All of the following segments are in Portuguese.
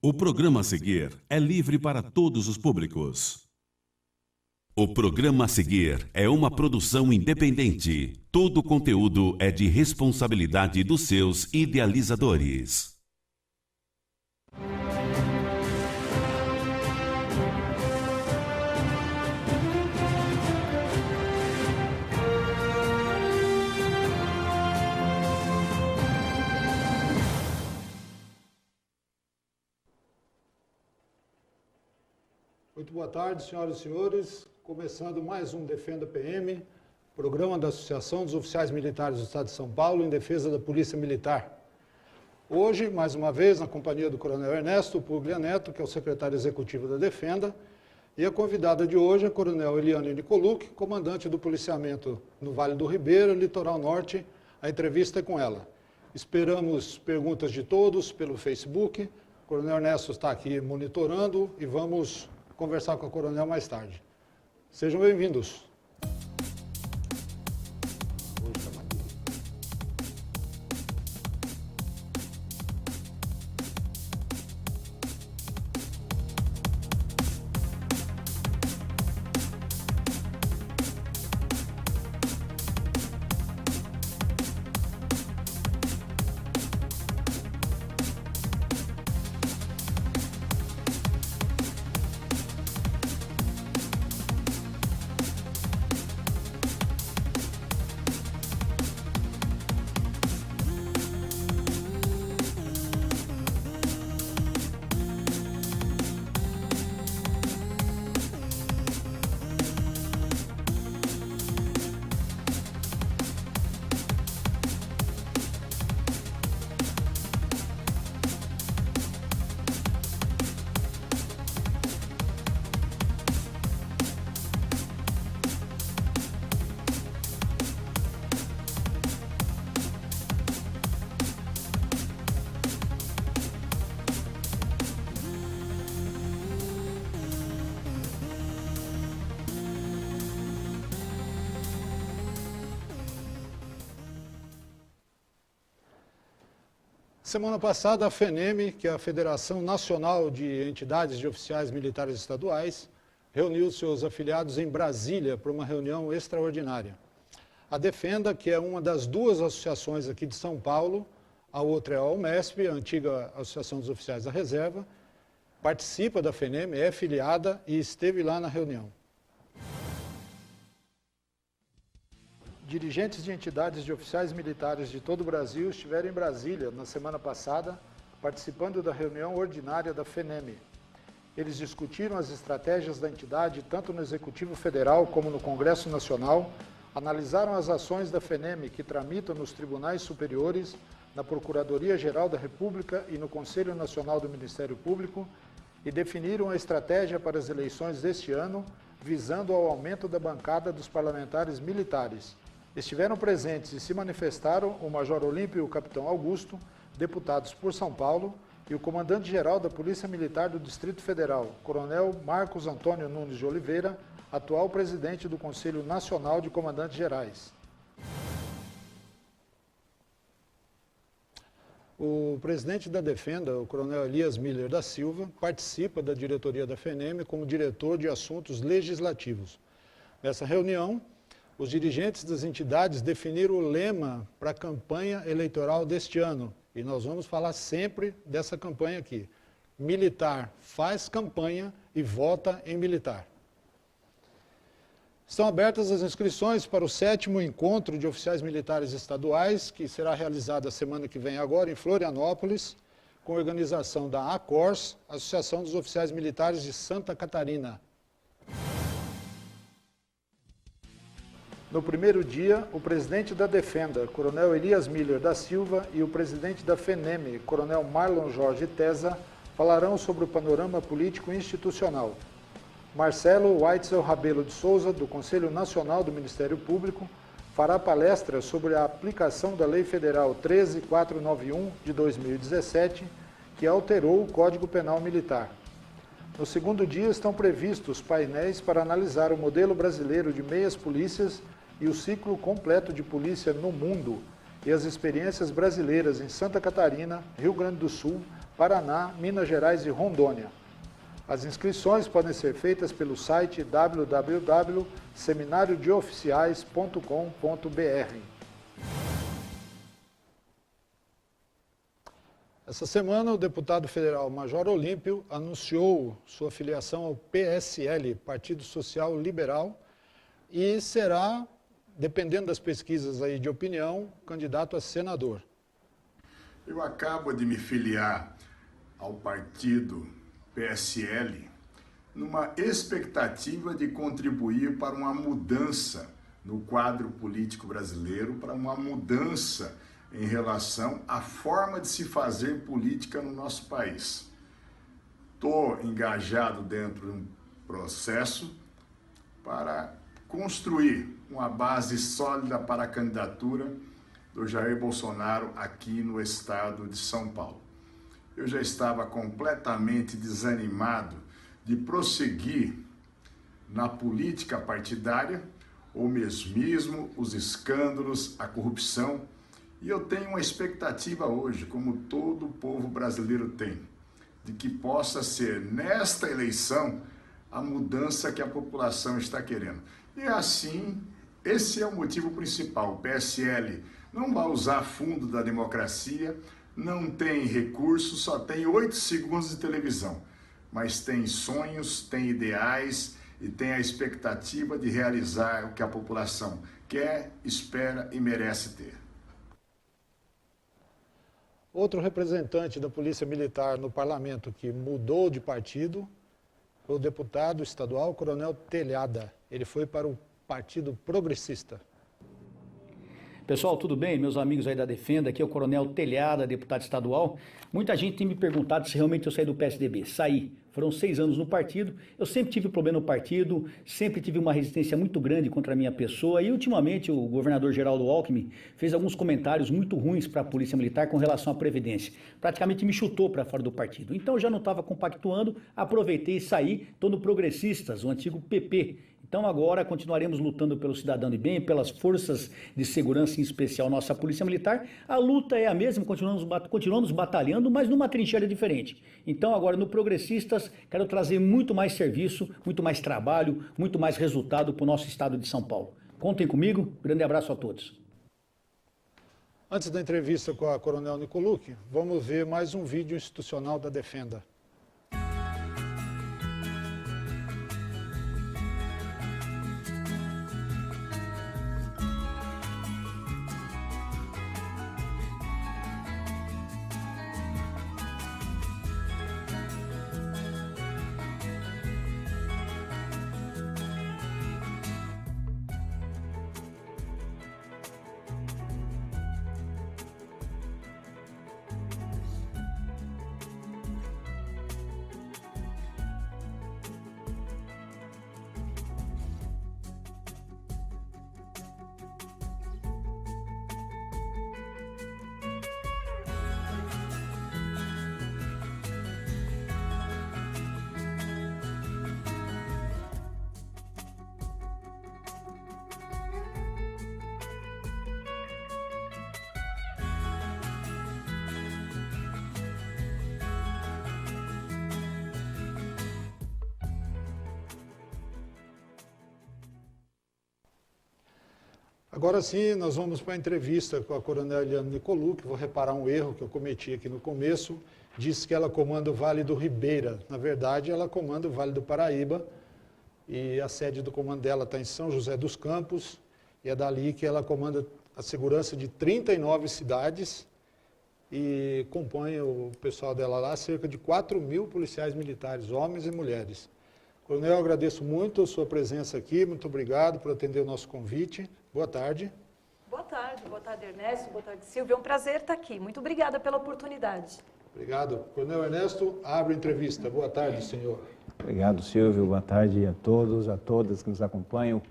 O programa a seguir é livre para todos os públicos. O programa a seguir é uma produção independente. Todo o conteúdo é de responsabilidade dos seus idealizadores. Muito boa tarde, senhoras e senhores. Começando mais um Defenda PM, programa da Associação dos Oficiais Militares do Estado de São Paulo em defesa da Polícia Militar. Hoje, mais uma vez, na companhia do Coronel Ernesto Puglia Neto, que é o secretário executivo da Defenda, e a convidada de hoje é a Coronel Eliane Nicolucci, comandante do policiamento no Vale do Ribeira, Litoral Norte. A entrevista é com ela. Esperamos perguntas de todos pelo Facebook. O Coronel Ernesto está aqui monitorando e vamos conversar com a Coronel mais tarde. Sejam bem-vindos. Semana passada, a FENEM, que é a Federação Nacional de Entidades de Oficiais Militares Estaduais, reuniu seus afiliados em Brasília para uma reunião extraordinária. A Defenda, que é uma das duas associações aqui de São Paulo, a outra é a AUMESP, a antiga Associação dos Oficiais da Reserva, participa da FENEM, é filiada e esteve lá na reunião. Dirigentes de entidades de oficiais militares de todo o Brasil estiveram em Brasília na semana passada, participando da reunião ordinária da FENEM. Eles discutiram as estratégias da entidade tanto no Executivo Federal como no Congresso Nacional, analisaram as ações da FENEM que tramitam nos tribunais superiores, na Procuradoria-Geral da República e no Conselho Nacional do Ministério Público e definiram a estratégia para as eleições deste ano, visando ao aumento da bancada dos parlamentares militares. Estiveram presentes e se manifestaram o Major Olímpio e o Capitão Augusto, deputados por São Paulo, e o Comandante-Geral da Polícia Militar do Distrito Federal, Coronel Marcos Antônio Nunes de Oliveira, atual presidente do Conselho Nacional de Comandantes Gerais. O presidente da Defenda, o Coronel Elias Miller da Silva, participa da diretoria da FENEM como diretor de assuntos legislativos. Nessa reunião, os dirigentes das entidades definiram o lema para a campanha eleitoral deste ano. E nós vamos falar sempre dessa campanha aqui. Militar faz campanha e vota em militar. Estão abertas as inscrições para o 7º Encontro de Oficiais Militares Estaduais, que será realizado a semana que vem agora em Florianópolis, com organização da ACORS, Associação dos Oficiais Militares de Santa Catarina. No primeiro dia, o presidente da Defenda, Coronel Elias Miller da Silva, e o presidente da FENEM, Coronel Marlon Jorge Tesa, falarão sobre o panorama político institucional. Marcelo Weitzel Rabelo de Souza, do Conselho Nacional do Ministério Público, fará palestra sobre a aplicação da Lei Federal 13491 de 2017, que alterou o Código Penal Militar. No segundo dia, estão previstos painéis para analisar o modelo brasileiro de meias polícias e o ciclo completo de polícia no mundo e as experiências brasileiras em Santa Catarina, Rio Grande do Sul, Paraná, Minas Gerais e Rondônia. As inscrições podem ser feitas pelo site www.seminariodeoficiais.com.br. Essa semana, o deputado federal Major Olímpio anunciou sua filiação ao PSL, Partido Social Liberal, e será, dependendo das pesquisas aí de opinião, candidato a senador. Eu acabo de me filiar ao partido PSL numa expectativa de contribuir para uma mudança no quadro político brasileiro, para uma mudança em relação à forma de se fazer política no nosso país. Estou engajado dentro de um processo para construir uma base sólida para a candidatura do Jair Bolsonaro aqui no estado de São Paulo. Eu já estava completamente desanimado de prosseguir na política partidária, o mesmismo, os escândalos, a corrupção. E eu tenho uma expectativa hoje, como todo o povo brasileiro tem, de que possa ser, nesta eleição, a mudança que a população está querendo. E assim, esse é o motivo principal. O PSL não vai usar fundo da democracia, não tem recursos, só tem 8 segundos de televisão, mas tem sonhos, tem ideais e tem a expectativa de realizar o que a população quer, espera e merece ter. Outro representante da Polícia Militar no Parlamento que mudou de partido foi o deputado estadual Coronel Telhada. Ele foi para o Partido Progressista. Pessoal, tudo bem? Meus amigos aí da Defenda, aqui é o Coronel Telhada, deputado estadual. Muita gente tem me perguntado se realmente eu saí do PSDB. Saí. Foram 6 anos no partido. Eu sempre tive problema no partido, sempre tive uma resistência muito grande contra a minha pessoa. E ultimamente o governador Geraldo Alckmin fez alguns comentários muito ruins para a Polícia Militar com relação à Previdência. Praticamente me chutou para fora do partido. Então eu já não estava compactuando, aproveitei e saí. Estou no Progressistas, o antigo PP. Então agora continuaremos lutando pelo cidadão de bem, pelas forças de segurança, em especial nossa Polícia Militar. A luta é a mesma, continuamos batalhando, mas numa trincheira diferente. Então agora no Progressistas quero trazer muito mais serviço, muito mais trabalho, muito mais resultado para o nosso estado de São Paulo. Contem comigo, grande abraço a todos. Antes da entrevista com a Coronel Nicolucci, vamos ver mais um vídeo institucional da Defenda. Agora sim, nós vamos para a entrevista com a Coronel Eliane Nicolucci. Vou reparar um erro que eu cometi aqui no começo. Disse que ela comanda o Vale do Ribeira. Na verdade, ela comanda o Vale do Paraíba. E a sede do comando dela está em São José dos Campos. E é dali que ela comanda a segurança de 39 cidades. E compõe o pessoal dela lá, cerca de 4.000 policiais militares, homens e mulheres. Coronel, eu agradeço muito a sua presença aqui. Muito obrigado por atender o nosso convite. Boa tarde. Boa tarde Ernesto, boa tarde Silvio, é um prazer estar aqui, muito obrigada pela oportunidade. Obrigado. Coronel Ernesto, abre a entrevista. Boa tarde, senhor. Obrigado, Silvio, boa tarde a todos, a todas que nos acompanham,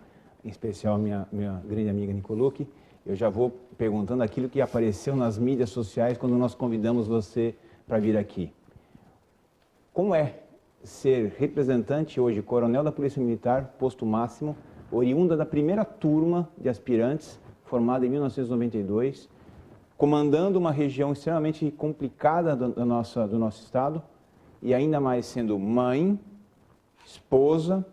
em especial a minha grande amiga Nicolucci. Eu já vou perguntando aquilo que apareceu nas mídias sociais quando nós convidamos você para vir aqui. Como é ser representante hoje, coronel da Polícia Militar, posto máximo, oriunda da primeira turma de aspirantes, formada em 1992, comandando uma região extremamente complicada do nosso estado, e ainda mais sendo mãe, esposa,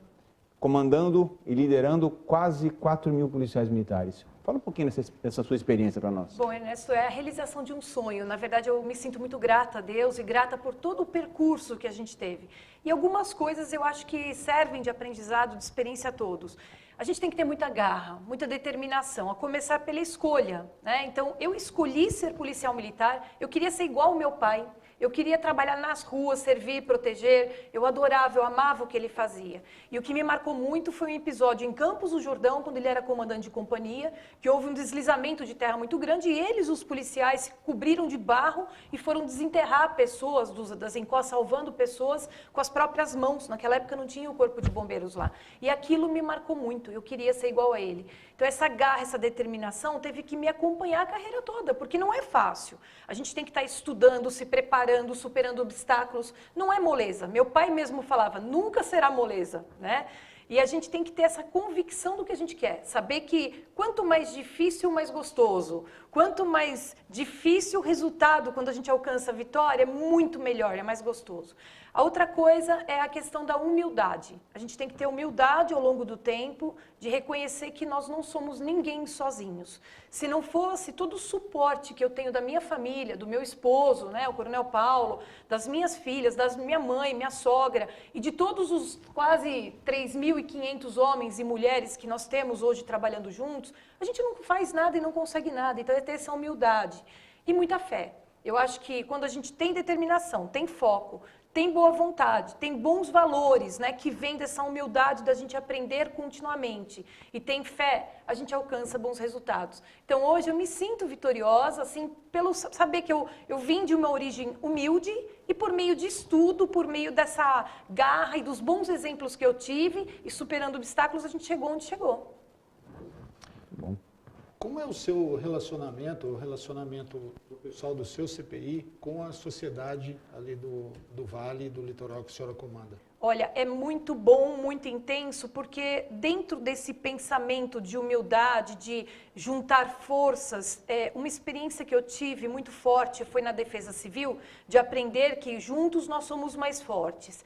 comandando e liderando quase 4 mil policiais militares. Fala um pouquinho dessa sua experiência para nós. Bom, Ernesto, é a realização de um sonho. Na verdade, eu me sinto muito grata a Deus e grata por todo o percurso que a gente teve. E algumas coisas eu acho que servem de aprendizado, de experiência a todos. A gente tem que ter muita garra, muita determinação, a começar pela escolha, né? Então, eu escolhi ser policial militar, eu queria ser igual ao meu pai. Eu queria trabalhar nas ruas, servir, proteger. Eu adorava, eu amava o que ele fazia. E o que me marcou muito foi um episódio em Campos do Jordão, quando ele era comandante de companhia, que houve um deslizamento de terra muito grande e eles, os policiais, se cobriram de barro e foram desenterrar pessoas das encostas, salvando pessoas com as próprias mãos. Naquela época não tinha o corpo de bombeiros lá. E aquilo me marcou muito, eu queria ser igual a ele. Então essa garra, essa determinação teve que me acompanhar a carreira toda, porque não é fácil. A gente tem que estar estudando, se preparando, superando obstáculos. Não é moleza. Meu pai mesmo falava, nunca será moleza, né? E a gente tem que ter essa convicção do que a gente quer. Saber que quanto mais difícil, mais gostoso. Quanto mais difícil o resultado, quando a gente alcança a vitória, é muito melhor, é mais gostoso. A outra coisa é a questão da humildade. A gente tem que ter humildade ao longo do tempo, de reconhecer que nós não somos ninguém sozinhos. Se não fosse todo o suporte que eu tenho da minha família, do meu esposo, né, o Coronel Paulo, das minhas filhas, da minha mãe, minha sogra, e de todos os quase 3.500 homens e mulheres que nós temos hoje trabalhando juntos, a gente não faz nada e não consegue nada. Então é ter essa humildade e muita fé. Eu acho que quando a gente tem determinação, tem foco, tem boa vontade, tem bons valores, né, que vem dessa humildade da gente aprender continuamente e tem fé, a gente alcança bons resultados. Então hoje eu me sinto vitoriosa, assim, pelo saber que eu vim de uma origem humilde e por meio de estudo, por meio dessa garra e dos bons exemplos que eu tive e superando obstáculos, a gente chegou onde chegou. Bom. Como é o seu relacionamento, o relacionamento do pessoal do seu CPI com a sociedade ali do Vale e do litoral que a senhora comanda? Olha, é muito bom, muito intenso, porque dentro desse pensamento de humildade, de juntar forças, uma experiência que eu tive muito forte foi na Defesa Civil, de aprender que juntos nós somos mais fortes.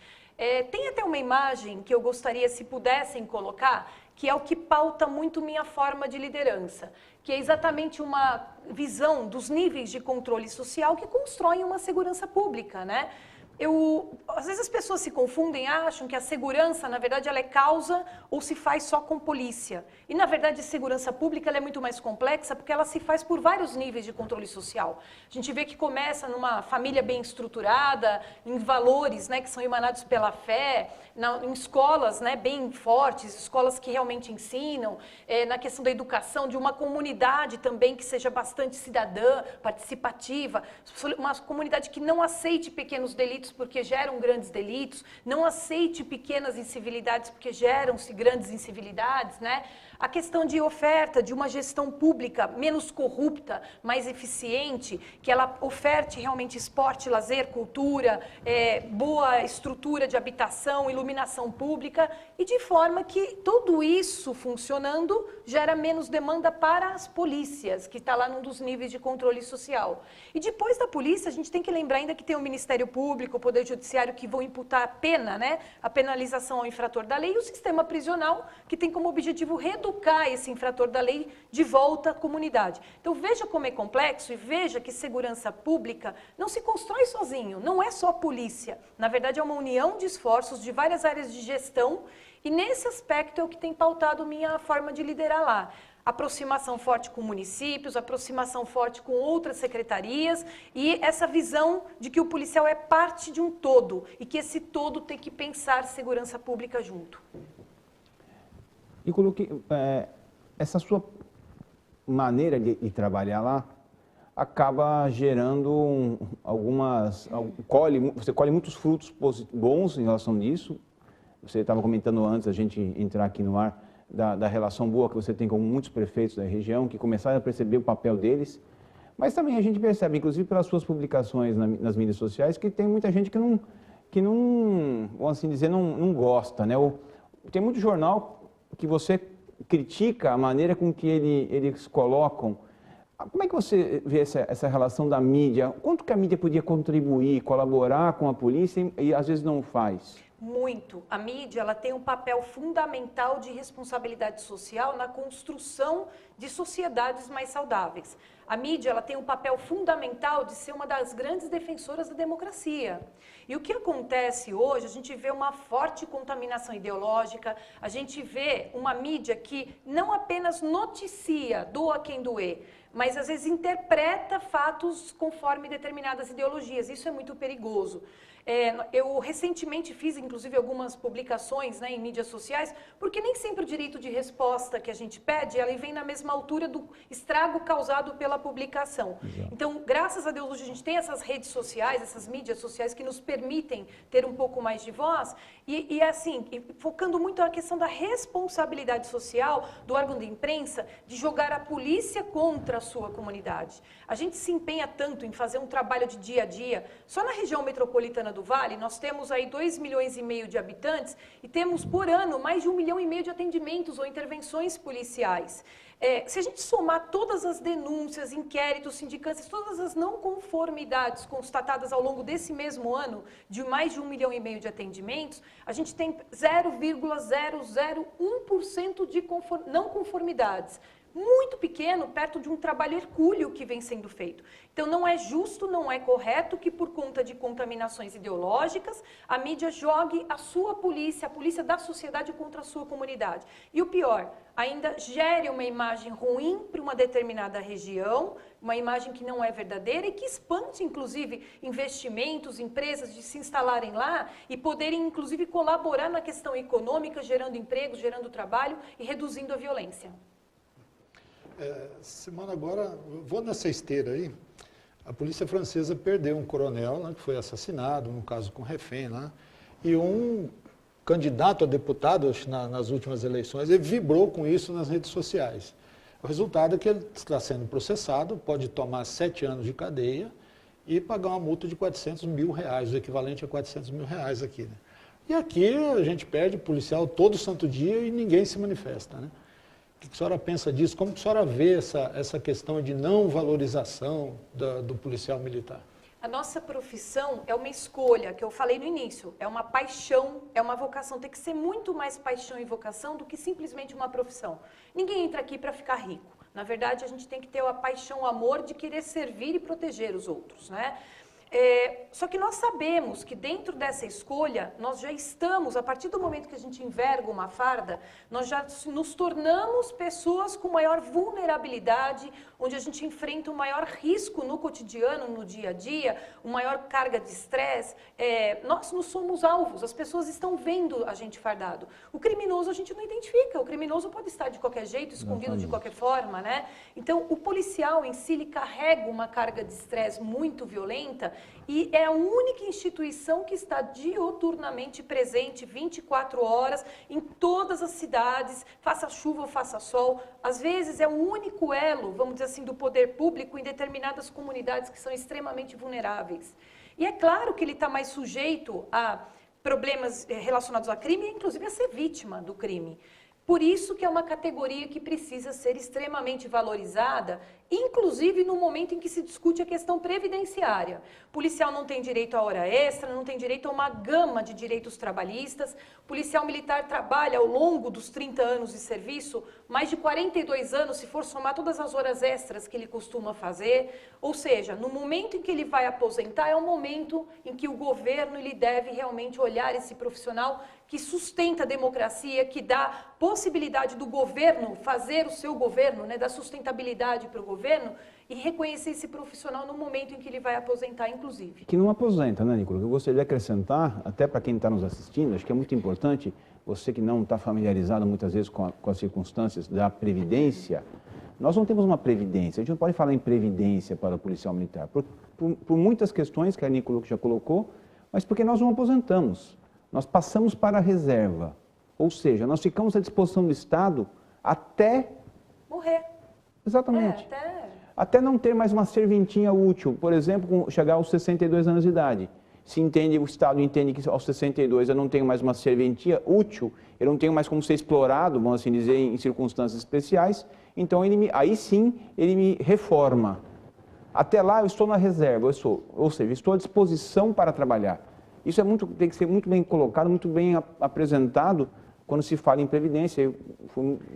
Tem até uma imagem que eu gostaria, se pudessem colocar, que é o que pauta muito minha forma de liderança, que é exatamente uma visão dos níveis de controle social que constroem uma segurança pública, né? Às vezes as pessoas se confundem, acham que a segurança, na verdade, ela é causa ou se faz só com polícia. E, na verdade, a segurança pública ela é muito mais complexa porque ela se faz por vários níveis de controle social. A gente vê que começa numa família bem estruturada, em valores, né, que são emanados pela fé, em escolas, né, bem fortes, escolas que realmente ensinam, na questão da educação, de uma comunidade também que seja bastante cidadã, participativa, uma comunidade que não aceite pequenos delitos porque geram grandes delitos, não aceite pequenas incivilidades porque geram-se grandes incivilidades, né? A questão de oferta de uma gestão pública menos corrupta, mais eficiente, que ela oferte realmente esporte, lazer, cultura, boa estrutura de habitação, iluminação pública, e de forma que tudo isso funcionando gera menos demanda para as polícias, que está lá num dos níveis de controle social. E depois da polícia, a gente tem que lembrar ainda que tem o Ministério Público, o Poder Judiciário, que vão imputar a pena, né? A penalização ao infrator da lei, e o sistema prisional, que tem como objetivo reeducar esse infrator da lei de volta à comunidade. Então veja como é complexo e veja que segurança pública não se constrói sozinho, não é só a polícia. Na verdade é uma união de esforços de várias áreas de gestão e nesse aspecto é o que tem pautado minha forma de liderar lá. Aproximação forte com municípios, aproximação forte com outras secretarias e essa visão de que o policial é parte de um todo e que esse todo tem que pensar segurança pública junto. E coloquei, essa sua maneira de trabalhar lá acaba gerando você colhe muitos frutos bons em relação disso. Você estava comentando antes, a gente entrar aqui no ar, da relação boa que você tem com muitos prefeitos da região, que começaram a perceber o papel deles. Mas também a gente percebe, inclusive pelas suas publicações nas mídias sociais, que tem muita gente que não vamos assim dizer, não gosta, né? Tem muito jornal que você critica a maneira com que eles colocam Como é que você vê essa relação da mídia? Quanto que a mídia podia contribuir, colaborar com a polícia e às vezes não faz? Muito. A mídia, ela tem um papel fundamental de responsabilidade social na construção de sociedades mais saudáveis. A mídia, ela tem um papel fundamental de ser uma das grandes defensoras da democracia. E o que acontece hoje, a gente vê uma forte contaminação ideológica, a gente vê uma mídia que não apenas noticia, doa quem doer, mas às vezes interpreta fatos conforme determinadas ideologias. Isso é muito perigoso. Eu recentemente fiz, inclusive, algumas publicações, né, em mídias sociais, porque nem sempre o direito de resposta que a gente pede, ela vem na mesma altura do estrago causado pela publicação. Exato. Então, graças a Deus, hoje a gente tem essas redes sociais, essas mídias sociais que nos permitem ter um pouco mais de voz, e assim, focando muito na questão da responsabilidade social do órgão de imprensa de jogar a polícia contra a sua comunidade. A gente se empenha tanto em fazer um trabalho de dia a dia. Só na região metropolitana do Vale, nós temos aí 2,5 milhões de habitantes e temos por ano mais de 1,5 milhão de atendimentos ou intervenções policiais. Se a gente somar todas as denúncias, inquéritos, sindicâncias, todas as não conformidades constatadas ao longo desse mesmo ano, de mais de 1,5 milhão de atendimentos, a gente tem 0,001% de não conformidades. Muito pequeno, perto de um trabalho hercúleo que vem sendo feito. Então, não é justo, não é correto que, por conta de contaminações ideológicas, a mídia jogue a sua polícia, a polícia da sociedade contra a sua comunidade. E o pior, ainda gere uma imagem ruim para uma determinada região, uma imagem que não é verdadeira e que espante, inclusive, investimentos, empresas de se instalarem lá e poderem, inclusive, colaborar na questão econômica, gerando empregos, gerando trabalho e reduzindo a violência. Semana agora, vou nessa esteira aí, a polícia francesa perdeu um coronel, né, que foi assassinado, num caso com refém, né, e um candidato a deputado nas últimas eleições, ele vibrou com isso nas redes sociais. O resultado é que ele está sendo processado, pode tomar 7 anos de cadeia e pagar uma multa de R$400 mil, o equivalente a R$400 mil aqui. Né? E aqui a gente perde policial todo santo dia e ninguém se manifesta, né? O que a senhora pensa disso? Como a senhora vê essa questão de não valorização do policial militar? A nossa profissão é uma escolha, que eu falei no início, é uma paixão, é uma vocação. Tem que ser muito mais paixão e vocação do que simplesmente uma profissão. Ninguém entra aqui para ficar rico. Na verdade, a gente tem que ter a paixão, o amor de querer servir e proteger os outros, né? Só que nós sabemos que dentro dessa escolha, nós já estamos, a partir do momento que a gente enverga uma farda, nós já nos tornamos pessoas com maior vulnerabilidade, onde a gente enfrenta um maior risco no cotidiano, no dia a dia, uma maior carga de estresse. Nós não somos alvos, as pessoas estão vendo a gente fardado. O criminoso a gente não identifica, o criminoso pode estar de qualquer jeito, escondido de qualquer forma, né? Então, o policial em si, ele carrega uma carga de estresse muito violenta, e é a única instituição que está diuturnamente presente 24 horas em todas as cidades, faça chuva ou faça sol. Às vezes é o único elo, vamos dizer assim, do poder público em determinadas comunidades que são extremamente vulneráveis. E é claro que ele está mais sujeito a problemas relacionados a crime, inclusive a ser vítima do crime. Por isso que é uma categoria que precisa ser extremamente valorizada, inclusive no momento em que se discute a questão previdenciária. O policial não tem direito à hora extra, não tem direito a uma gama de direitos trabalhistas. O policial militar trabalha ao longo dos 30 anos de serviço, mais de 42 anos, se for somar todas as horas extras que ele costuma fazer. Ou seja, no momento em que ele vai aposentar, é o momento em que o governo ele deve realmente olhar esse profissional que sustenta a democracia, que dá possibilidade do governo fazer o seu governo, né, dar sustentabilidade para o governo e reconhecer esse profissional no momento em que ele vai aposentar, inclusive. Que não aposenta, né, Nicolau? Eu gostaria de acrescentar, até para quem está nos assistindo, acho que é muito importante, você que não está familiarizado muitas vezes com as circunstâncias da Previdência, nós não temos uma Previdência, a gente não pode falar em Previdência para o policial militar, por muitas questões que a Nicolau já colocou, mas porque nós não aposentamos. Nós passamos para a reserva, ou seja, nós ficamos à disposição do Estado até... morrer. Exatamente. Até não ter mais uma serventinha útil, por exemplo, chegar aos 62 anos de idade. se entende, o Estado entende que aos 62 eu não tenho mais uma serventia útil, eu não tenho mais como ser explorado, vamos assim dizer, em circunstâncias especiais, então aí sim ele me reforma. Até lá eu estou na reserva, ou seja, estou à disposição para trabalhar. Isso tem que ser muito bem colocado, muito bem apresentado quando se fala em previdência.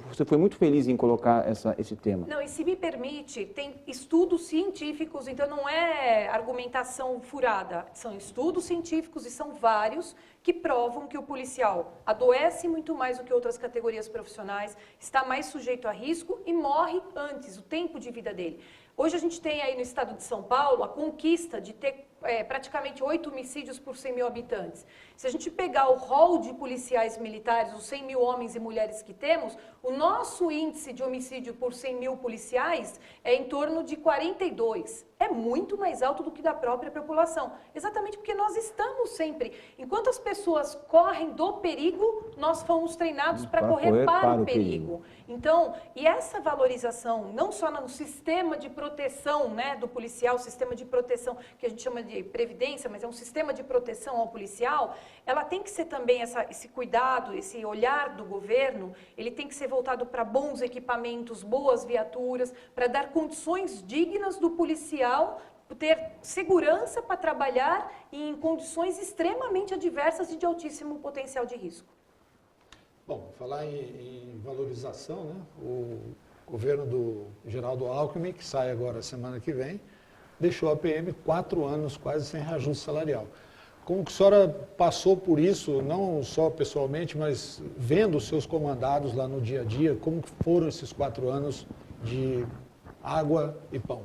Você foi muito feliz em colocar esse tema. Não, e se me permite, tem estudos científicos, então não é argumentação furada, são estudos científicos e são vários que provam que o policial adoece muito mais do que outras categorias profissionais, está mais sujeito a risco e morre antes, o tempo de vida dele. Hoje a gente tem aí no estado de São Paulo a conquista de ter praticamente 8 homicídios por 100 mil habitantes. Se a gente pegar o rol de policiais militares, os 100 mil homens e mulheres que temos, o nosso índice de homicídio por 100 mil policiais é em torno de 42. É muito mais alto do que da própria população. Exatamente porque nós estamos sempre, enquanto as pessoas correm do perigo, nós fomos treinados para correr para o perigo. Então, e essa valorização, não só no sistema de proteção, né, do policial, sistema de proteção que a gente chama de previdência, mas é um sistema de proteção ao policial, ela tem que ser também esse cuidado, esse olhar do governo, ele tem que ser voltado para bons equipamentos, boas viaturas, para dar condições dignas do policial ter segurança para trabalhar em condições extremamente adversas e de altíssimo potencial de risco. Bom, falar em valorização, né? O governo do Geraldo Alckmin, que sai agora semana que vem, deixou a PM 4 anos quase sem reajuste salarial. Como que a senhora passou por isso, não só pessoalmente, mas vendo os seus comandados lá no dia a dia, como foram esses 4 anos de água e pão?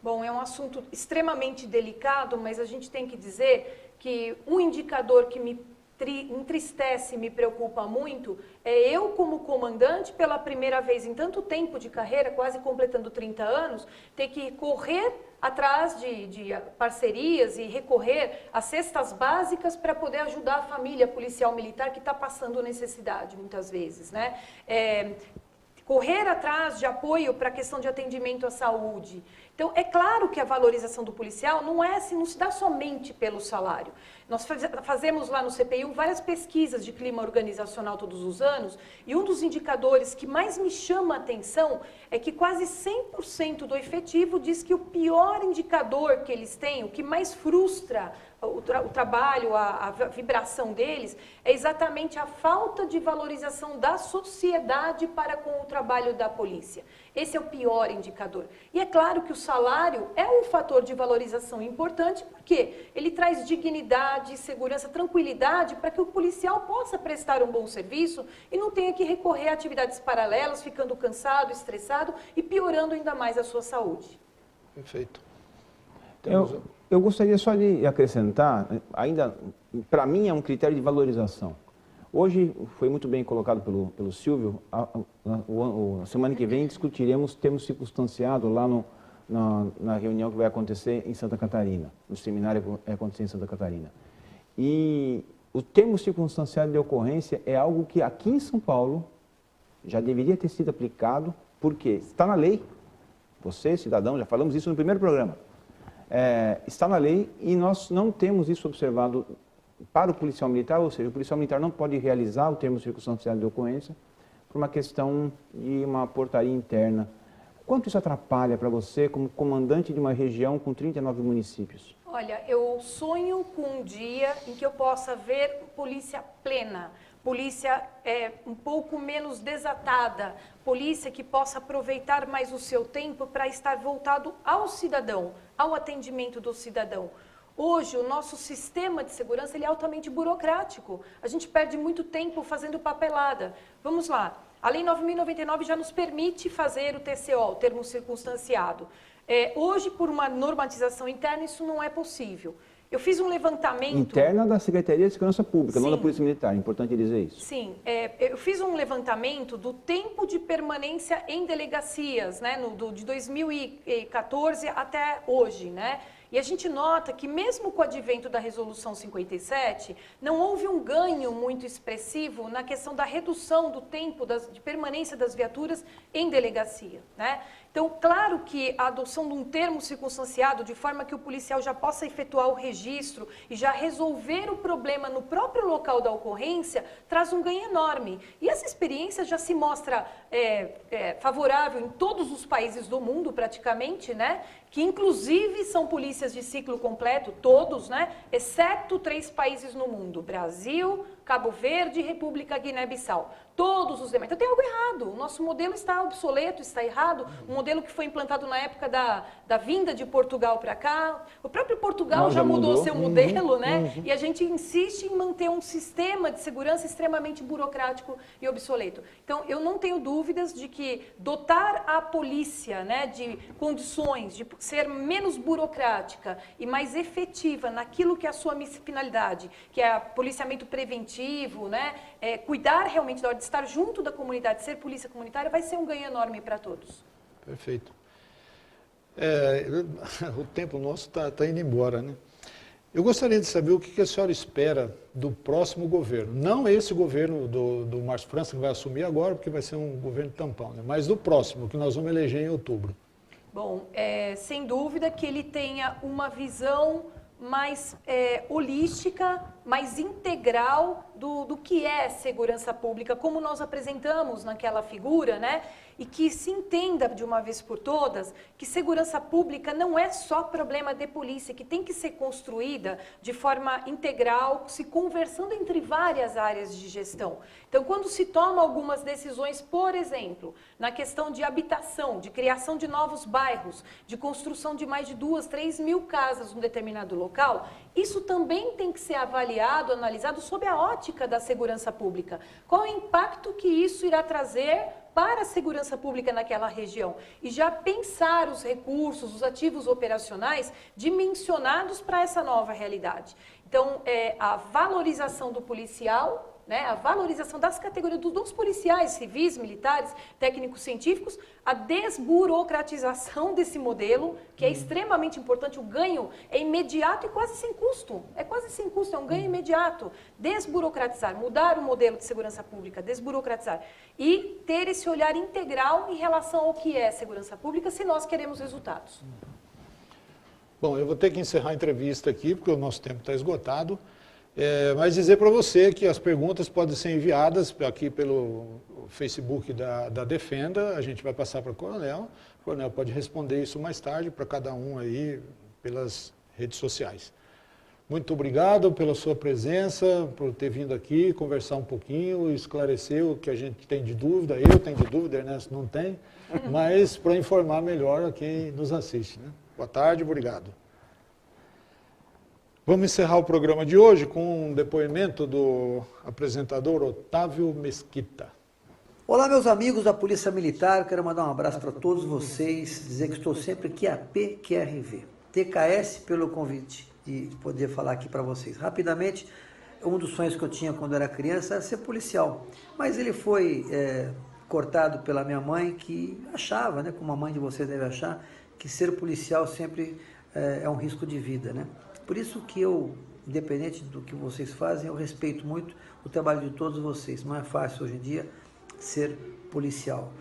Bom, é um assunto extremamente delicado, mas a gente tem que dizer que um indicador que me entristece, me preocupa muito, é eu como comandante, pela primeira vez em tanto tempo de carreira, quase completando 30 anos, ter que correr atrás de parcerias e recorrer a cestas básicas para poder ajudar a família policial militar que está passando necessidade, muitas vezes, né? Correr atrás de apoio para a questão de atendimento à saúde. Então, é claro que a valorização do policial não se dá somente pelo salário. Nós fazemos lá no CPI várias pesquisas de clima organizacional todos os anos, e um dos indicadores que mais me chama a atenção é que quase 100% do efetivo diz que o pior indicador que eles têm, o que mais frustra o trabalho, a vibração deles, é exatamente a falta de valorização da sociedade para com o trabalho da polícia. Esse é o pior indicador. E é claro que o salário é um fator de valorização importante, porque ele traz dignidade, segurança, tranquilidade para que o policial possa prestar um bom serviço e não tenha que recorrer a atividades paralelas, ficando cansado, estressado e piorando ainda mais a sua saúde. Perfeito. Eu gostaria só de acrescentar, ainda, para mim é um critério de valorização. Hoje, foi muito bem colocado pelo Silvio, a semana que vem discutiremos termos circunstanciado lá na reunião que vai acontecer em Santa Catarina, no seminário que vai acontecer em Santa Catarina. E o termo circunstanciado de ocorrência é algo que aqui em São Paulo já deveria ter sido aplicado, porque está na lei, você, cidadão, já falamos isso no primeiro programa, está na lei e nós não temos isso observado para o policial militar, ou seja, o policial militar não pode realizar o termo circunstanciado de ocorrência por uma questão de uma portaria interna. Quanto isso atrapalha para você como comandante de uma região com 39 municípios? Olha, eu sonho com um dia em que eu possa ver polícia plena, polícia um pouco menos desatada, polícia que possa aproveitar mais o seu tempo para estar voltado ao cidadão, ao atendimento do cidadão. Hoje, o nosso sistema de segurança ele é altamente burocrático. A gente perde muito tempo fazendo papelada. Vamos lá. A Lei 9.099 já nos permite fazer o TCO, o termo circunstanciado. Hoje, por uma normatização interna, isso não é possível. Eu fiz um levantamento... Interna da Secretaria de Segurança Pública, Sim. Não da Polícia Militar, é importante dizer isso. Sim, eu fiz um levantamento do tempo de permanência em delegacias, né, de 2014 até hoje, né? E a gente nota que mesmo com o advento da Resolução 57, não houve um ganho muito expressivo na questão da redução do tempo de permanência das viaturas em delegacia, né? Então, claro que a adoção de um termo circunstanciado, de forma que o policial já possa efetuar o registro e já resolver o problema no próprio local da ocorrência, traz um ganho enorme. E essa experiência já se mostra favorável em todos os países do mundo, praticamente, né? Que inclusive são polícias de ciclo completo, todos, né? Exceto 3 países no mundo: Brasil, Cabo Verde e República Guiné-Bissau. Todos os demais. Então tem algo errado. O nosso modelo está obsoleto, está errado. Um modelo que foi implantado na época da vinda de Portugal para cá. O próprio Portugal já mudou seu modelo, né? E a gente insiste em manter um sistema de segurança extremamente burocrático e obsoleto. Então eu não tenho dúvidas de que dotar a polícia, né, de condições de ser menos burocrática e mais efetiva naquilo que é a sua finalidade, que é o policiamento preventivo, né? Cuidar realmente da hora de estar junto da comunidade, ser polícia comunitária, vai ser um ganho enorme para todos. Perfeito. O tempo nosso está indo embora, né? Eu gostaria de saber o que a senhora espera do próximo governo. Não esse governo do Márcio França, que vai assumir agora, porque vai ser um governo tampão, né? Mas do próximo, que nós vamos eleger em outubro. Bom, sem dúvida que ele tenha uma visão mais holística, mais integral do que é segurança pública, como nós apresentamos naquela figura, né? E que se entenda de uma vez por todas que segurança pública não é só problema de polícia, que tem que ser construída de forma integral, se conversando entre várias áreas de gestão. Então, quando se toma algumas decisões, por exemplo, na questão de habitação, de criação de novos bairros, de construção de mais de 2, 3 mil casas num determinado local, isso também tem que ser avaliado, analisado sob a ótica da segurança pública. Qual é o impacto que isso irá trazer para a segurança pública naquela região? E já pensar os recursos, os ativos operacionais dimensionados para essa nova realidade. Então, a valorização do policial, né, a valorização das categorias dos policiais, civis, militares, técnicos científicos, a desburocratização desse modelo, que é extremamente importante. O ganho é imediato e quase sem custo. É quase sem custo, é um ganho imediato. Desburocratizar, mudar o modelo de segurança pública, desburocratizar. E ter esse olhar integral em relação ao que é segurança pública, se nós queremos resultados. Bom, eu vou ter que encerrar a entrevista aqui, porque o nosso tempo está esgotado. Mas dizer para você que as perguntas podem ser enviadas aqui pelo Facebook da Defenda, a gente vai passar para o Coronel pode responder isso mais tarde para cada um aí pelas redes sociais. Muito obrigado pela sua presença, por ter vindo aqui conversar um pouquinho, esclarecer o que a gente tem de dúvida, eu tenho de dúvida, Ernesto não tem, mas para informar melhor a quem nos assiste, né? Boa tarde, obrigado. Vamos encerrar o programa de hoje com um depoimento do apresentador Otávio Mesquita. Olá, meus amigos da Polícia Militar, quero mandar um abraço para todos vocês, dizer que estou sempre aqui a PQRV. TKS pelo convite de poder falar aqui para vocês. Rapidamente, um dos sonhos que eu tinha quando era criança era ser policial, mas ele foi cortado pela minha mãe, que achava, né, como a mãe de vocês deve achar, que ser policial sempre é um risco de vida, né? Por isso que eu, independente do que vocês fazem, eu respeito muito o trabalho de todos vocês. Não é fácil hoje em dia ser policial.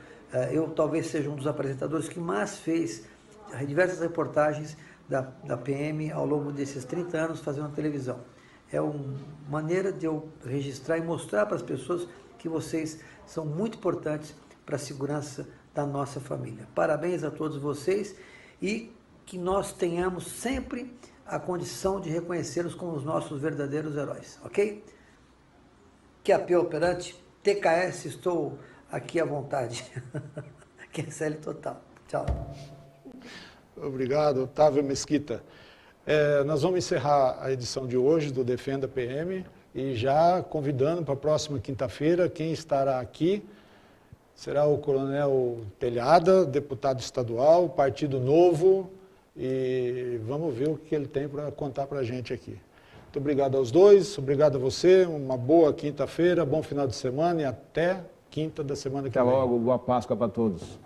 Eu talvez seja um dos apresentadores que mais fez diversas reportagens da PM ao longo desses 30 anos fazendo televisão. É uma maneira de eu registrar e mostrar para as pessoas que vocês são muito importantes para a segurança da nossa família. Parabéns a todos vocês e que nós tenhamos sempre a condição de reconhecê-los como os nossos verdadeiros heróis, ok? QAP operante, TKS, estou aqui à vontade. QSL total. Tchau. Obrigado, Otávio Mesquita. Nós vamos encerrar a edição de hoje do Defenda PM e já convidando para a próxima quinta-feira, quem estará aqui será o Coronel Telhada, deputado estadual, Partido Novo, e vamos ver o que ele tem para contar para a gente aqui. Muito obrigado aos dois, obrigado a você, uma boa quinta-feira, bom final de semana e até quinta da semana que vem. Até logo, boa Páscoa para todos.